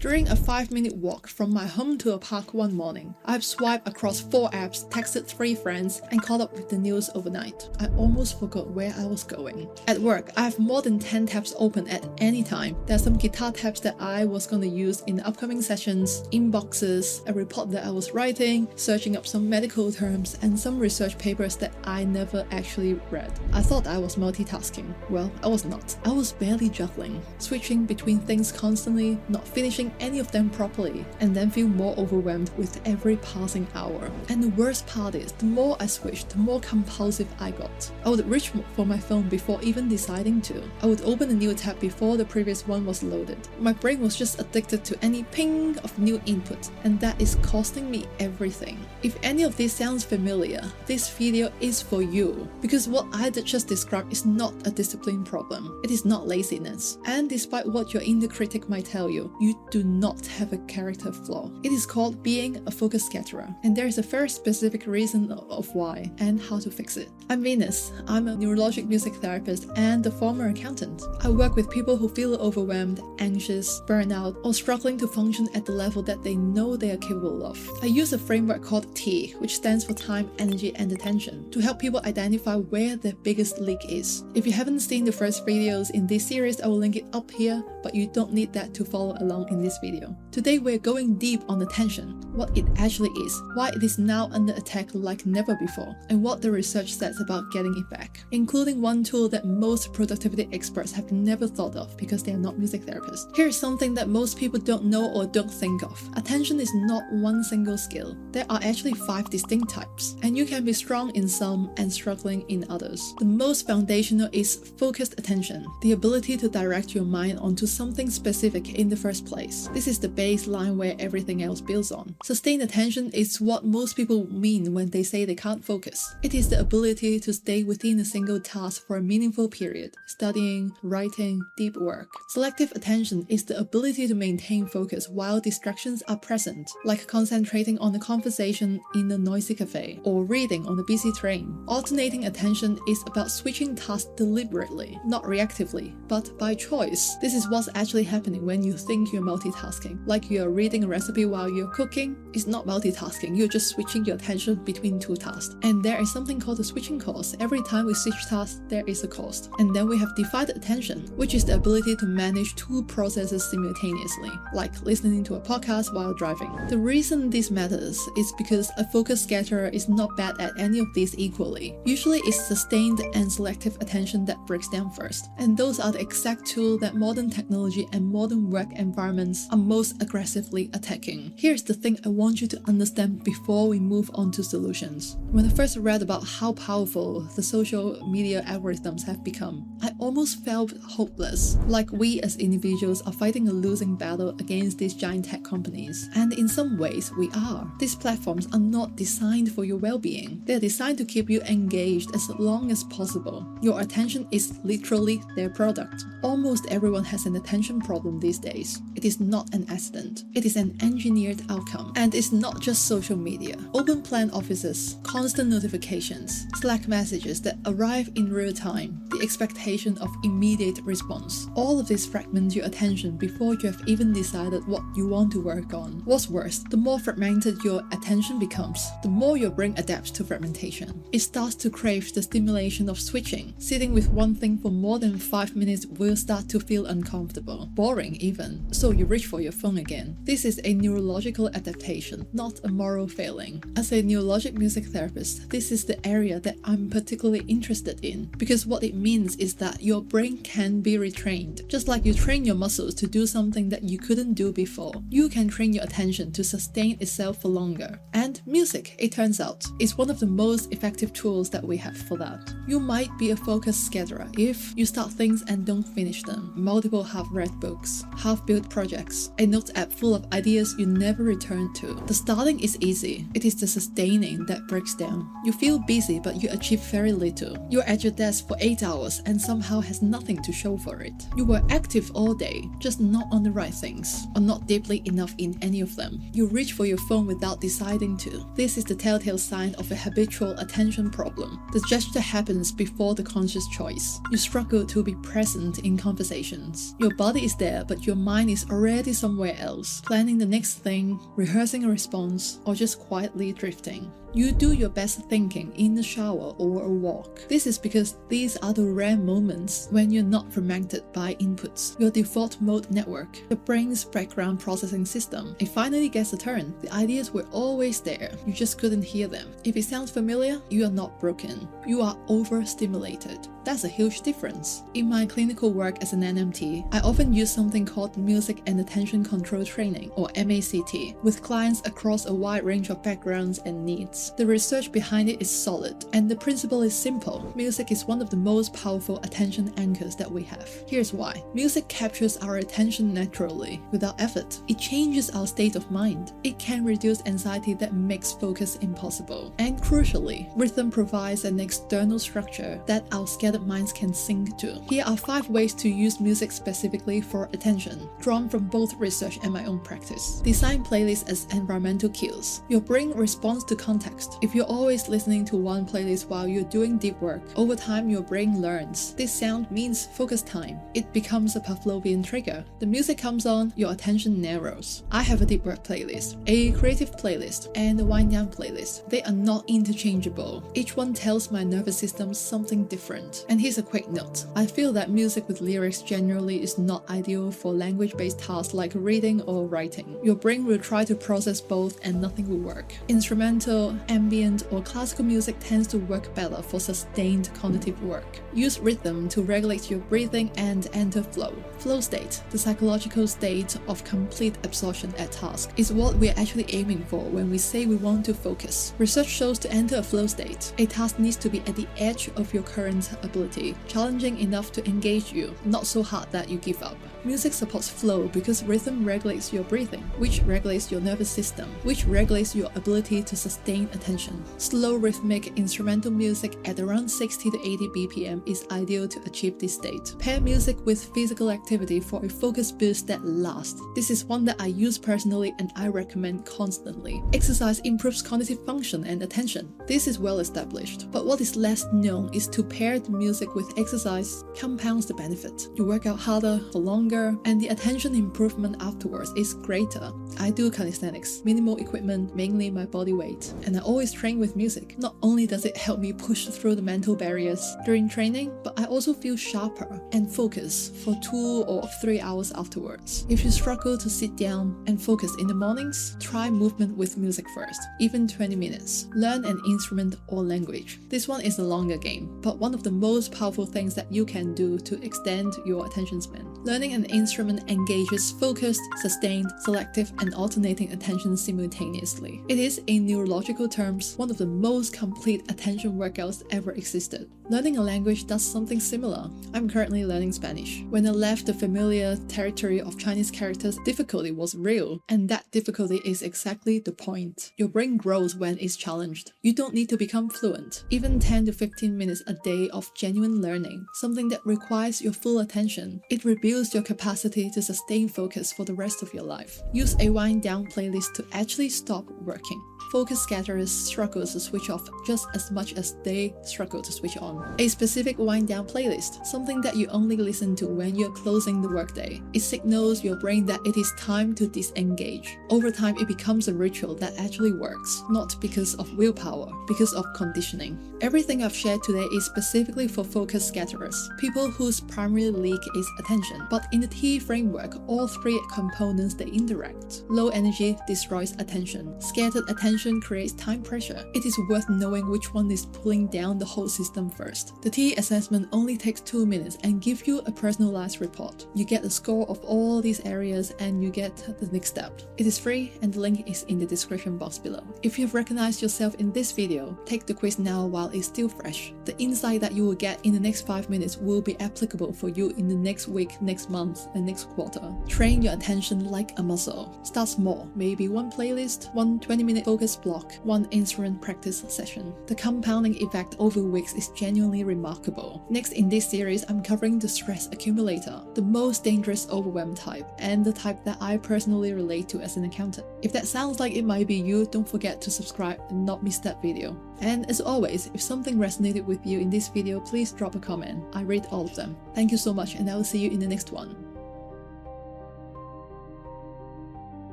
During a 5-minute walk from my home to a park one morning, I've swiped across 4 apps, texted 3 friends, and caught up with the news overnight. I almost forgot where I was going. At work, I have more than 10 tabs open at any time. There are some guitar tabs that I was going to use in the upcoming sessions, inboxes, a report that I was writing, searching up some medical terms, and some research papers that I never actually read. I thought I was multitasking. Well, I was not. I was barely juggling, switching between things constantly, not finishing any of them properly, and then feel more overwhelmed with every passing hour. And the worst part is, the more I switched, the more compulsive I got. I would reach for my phone before even deciding to. I would open a new tab before the previous one was loaded. My brain was just addicted to any ping of new input, and that is costing me everything. If any of this sounds familiar, this video is for you, because what I just described is not a discipline problem. It is not laziness. And despite what your inner critic might tell you, you do not have a character flaw. It is called being a focus scatterer, and there is a very specific reason of why and how to fix it. I'm Venus. I'm a neurologic music therapist and a former accountant. I work with people who feel overwhelmed, anxious, burnout, or struggling to function at the level that they know they are capable of. I use a framework called T, which stands for time, energy, and attention, to help people identify where their biggest leak is. If you haven't seen the first videos in this series, I will link it up here, but you don't need that to follow along in this video. Today we're going deep on attention, what it actually is, why it is now under attack like never before, and what the research says about getting it back, including one tool that most productivity experts have never thought of because they are not music therapists. Here's something that most people don't know or don't think of. Attention is not one single skill. There are actually 5 distinct types, and you can be strong in some and struggling in others. The most foundational is focused attention, the ability to direct your mind onto something specific in the first place. This is the baseline where everything else builds on. Sustained attention is what most people mean when they say they can't focus. It is the ability to stay within a single task for a meaningful period, studying, writing, deep work. Selective attention is the ability to maintain focus while distractions are present, like concentrating on a conversation in a noisy cafe or reading on a busy train. Alternating attention is about switching tasks deliberately, not reactively, but by choice. This is what's actually happening when you think you're multitasking. Like you're reading a recipe while you're cooking, it's not multitasking, you're just switching your attention between 2 tasks. And there is something called a switching cost. Every time we switch tasks, there is a cost. And then we have divided attention, which is the ability to manage 2 processes simultaneously, like listening to a podcast while driving. The reason this matters is because a focus scatterer is not bad at any of these equally. Usually it's sustained and selective attention that breaks down first. And those are the exact tools that modern technology and modern work environments are most aggressively attacking. Here's the thing I want you to understand before we move on to solutions. When I first read about how powerful the social media algorithms have become, I almost felt hopeless, like we as individuals are fighting a losing battle against these giant tech companies. And in some ways, we are. These platforms are not designed for your well-being. They're designed to keep you engaged as long as possible. Your attention is literally their product. Almost everyone has an attention problem these days. It is not an accident. It is an engineered outcome. And it's not just social media. Open plan offices, constant notifications, Slack messages that arrive in real time, the expectation of immediate response. All of this fragments your attention before you have even decided what you want to work on. What's worse, the more fragmented your attention becomes, the more your brain adapts to fragmentation. It starts to crave the stimulation of switching. Sitting with one thing for more than 5 minutes will start to feel uncomfortable, boring even, so you reach for your phone again. This is a neurological adaptation, not a moral failing. As a neurologic music therapist, this is the area that I'm particularly interested in, because what it means is that your brain can be retrained. Just like you train your muscles to do something that you couldn't do before, you can train your attention to sustain itself for longer. And music, it turns out, is one of the most effective tools that we have for that. You might be a focus scatterer if you start things and don't finish them. Multiple half-read books, half-built projects, a note app full of ideas you never return to. The starting is easy. It is the sustaining that breaks down. You feel busy but you achieve very little. You're at your desk for 8 hours and somehow has nothing to show for it. You were active all day, just not on the right things, or not deeply enough in any of them. You reach for your phone without deciding to. This is the telltale sign of a habitual attention problem. The gesture happens before the conscious choice. You struggle to be present in conversations. Your body is there, but your mind is already somewhere else, planning the next thing, rehearsing a response, or just quietly drifting. You do your best thinking in the shower or a walk. This is because these are the rare moments when you're not fragmented by inputs. Your default mode network, the brain's background processing system, it finally gets a turn. The ideas were always there, you just couldn't hear them. If it sounds familiar, you are not broken. You are overstimulated. That's a huge difference. In my clinical work as an NMT, I often use something called Music and Attention Control Training, or MACT, with clients across a wide range of backgrounds and needs. The research behind it is solid, and the principle is simple. Music is one of the most powerful attention anchors that we have. Here's why. Music captures our attention naturally, without effort. It changes our state of mind. It can reduce anxiety that makes focus impossible. And crucially, rhythm provides an external structure that our scattered minds can sync to. Here are 5 ways to use music specifically for attention, drawn from both research and my own practice. Design playlists as environmental cues. Your brain responds to context. If you're always listening to one playlist while you're doing deep work, over time your brain learns. This sound means focus time. It becomes a Pavlovian trigger. The music comes on, your attention narrows. I have a deep work playlist, a creative playlist, and a wind down playlist. They are not interchangeable. Each one tells my nervous system something different. And here's a quick note. I feel that music with lyrics generally is not ideal for language-based tasks like reading or writing. Your brain will try to process both and nothing will work. Instrumental, ambient, or classical music tends to work better for sustained cognitive work. Use rhythm to regulate your breathing and enter flow. Flow state, the psychological state of complete absorption at task, is what we're actually aiming for when we say we want to focus. Research shows to enter a flow state, a task needs to be at the edge of your current ability, challenging enough to engage you, not so hard that you give up. Music supports flow because rhythm regulates your breathing, which regulates your nervous system, which regulates your ability to sustain attention. Slow rhythmic instrumental music at around 60 to 80 BPM is ideal to achieve this state. Pair music with physical activity for a focus boost that lasts. This is one that I use personally and I recommend constantly. Exercise improves cognitive function and attention. This is well established. But what is less known is to pair the music with exercise compounds the benefit. You work out harder for longer, and the attention improvement afterwards is greater. I do calisthenics, minimal equipment, mainly my body weight, and I always train with music. Not only does it help me push through the mental barriers during training, but I also feel sharper and focused for 2 or 3 hours afterwards. If you struggle to sit down and focus in the mornings, try movement with music first, even 20 minutes. Learn an instrument or language. This one is a longer game, but one of the most powerful things that you can do to extend your attention span. Learning an instrument engages focused, sustained, selective, and alternating attention simultaneously. It is, in neurological terms, one of the most complete attention workouts ever existed. Learning a language does something similar. I'm currently learning Spanish. When I left the familiar territory of Chinese characters, difficulty was real, and that difficulty is exactly the point. Your brain grows when it's challenged. You don't need to become fluent. Even 10 to 15 minutes a day of genuine learning, something that requires your full attention. It rebuilds your capacity to sustain focus for the rest of your life. Use a wind down playlist to actually stop working. Focus scatterers struggle to switch off just as much as they struggle to switch on. A specific wind down playlist, something that you only listen to when you're closing the workday. It signals your brain that it is time to disengage. Over time, it becomes a ritual that actually works, not because of willpower, because of conditioning. Everything I've shared today is specifically for focus scatterers, people whose primary leak is attention. But in the T framework, all 3 components they interact. Low energy destroys attention. Scattered attention creates time pressure. It is worth knowing which one is pulling down the whole system first. The T assessment only takes 2 minutes and gives you a personalized report. You get a score of all these areas and you get the next step. It is free and the link is in the description box below. If you have recognized yourself in this video, take the quiz now while it's still fresh. The insight that you will get in the next 5 minutes will be applicable for you in the next week, next month, and next quarter. Train your attention like a muscle. Start small, maybe one playlist, one 20-minute focus writer's block, one instrument practice session. The compounding effect over weeks is genuinely remarkable. Next in this series, I'm covering the stress accumulator, the most dangerous overwhelm type, and the type that I personally relate to as an accountant. If that sounds like it might be you, don't forget to subscribe and not miss that video. And as always, if something resonated with you in this video, please drop a comment. I read all of them. Thank you so much, and I will see you in the next one.